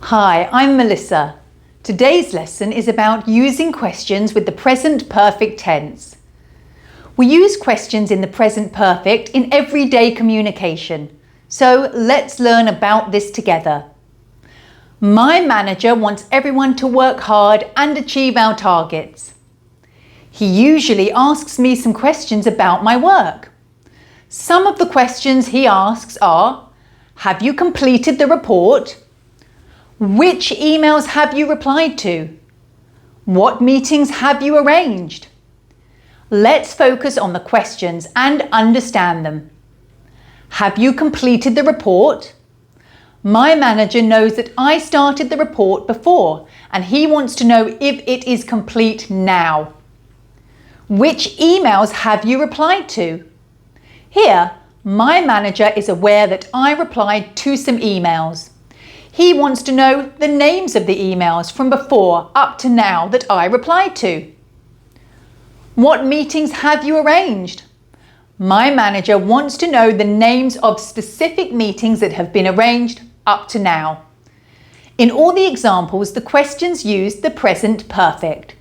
Hi, I'm Melissa. Today's lesson is about using questions with the present perfect tense. We use questions in the present perfect in everyday communication, so let's learn about this together. My manager wants everyone to work hard and achieve our targets. He usually asks me some questions about my work. Some of the questions he asks are: have you completed the report? Which emails have you replied to? What meetings have you arranged? Let's focus on the questions and understand them. Have you completed the report? My manager knows that I started the report before and he wants to know if it is complete now. Which emails have you replied to? Here, my manager is aware that I replied to some emails. He wants to know the names of the emails from before up to now that I replied to. What meetings have you arranged? My manager wants to know the names of specific meetings that have been arranged up to now. In all the examples, the questions use the present perfect.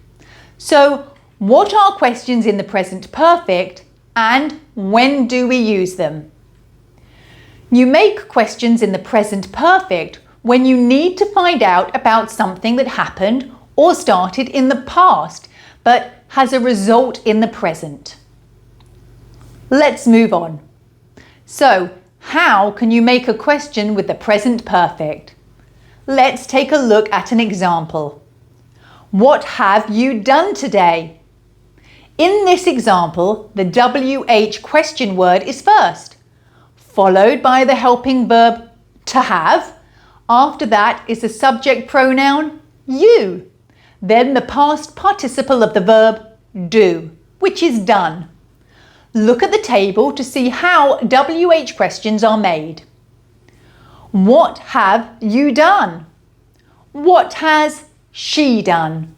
So, what are questions in the present perfect and when do we use them? You make questions in the present perfect when you need to find out about something that happened or started in the past but has a result in the present. Let's move on. So, how can you make a question with the present perfect? Let's take a look at an example. What have you done today? In this example, the WH question word is first, followed by the helping verb to have. After that is the subject pronoun you. Then the past participle of the verb do, which is done. Look at the table to see how WH questions are made. What have you done? What has she done?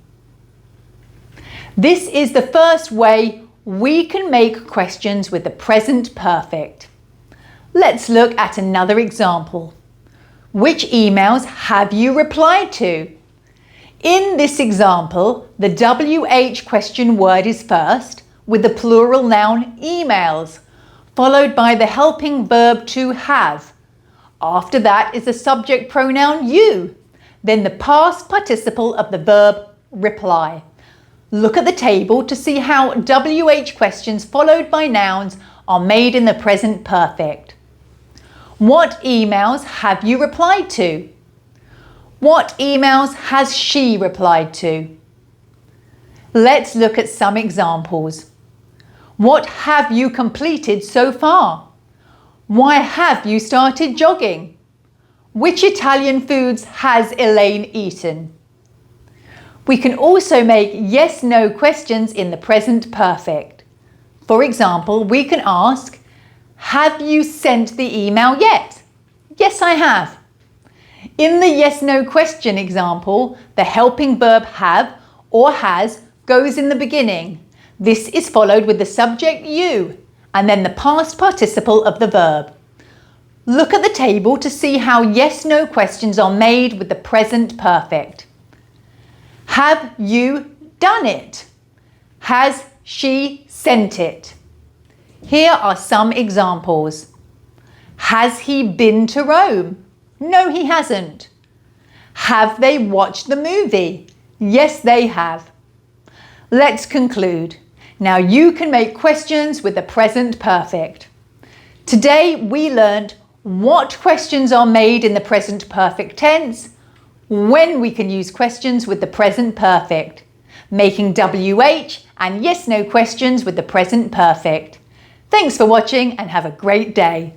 This is the first way we can make questions with the present perfect. Let's look at another example. Which emails have you replied to? In this example, the WH question word is first with the plural noun emails, followed by the helping verb to have. After that is the subject pronoun you, then the past participle of the verb reply. Look at the table to see how WH questions followed by nouns are made in the present perfect. What emails have you replied to? What emails has she replied to? Let's look at some examples. What have you completed so far? Why have you started jogging? Which Italian foods has Elaine eaten? We can also make yes/no questions in the present perfect. For example, we can ask, have you sent the email yet? Yes, I have. In the yes/no question example, the helping verb have or has goes in the beginning. This is followed with the subject you and then the past participle of the verb. Look at the table to see how yes/no questions are made with the present perfect. Have you done it? Has she sent it? Here are some examples. Has he been to Rome? No, he hasn't. Have they watched the movie? Yes, they have. Let's conclude. Now you can make questions with the present perfect. Today we learned what questions are made in the present perfect tense, when we can use questions with the present perfect, making WH and yes/no questions with the present perfect. Thanks for watching and have a great day.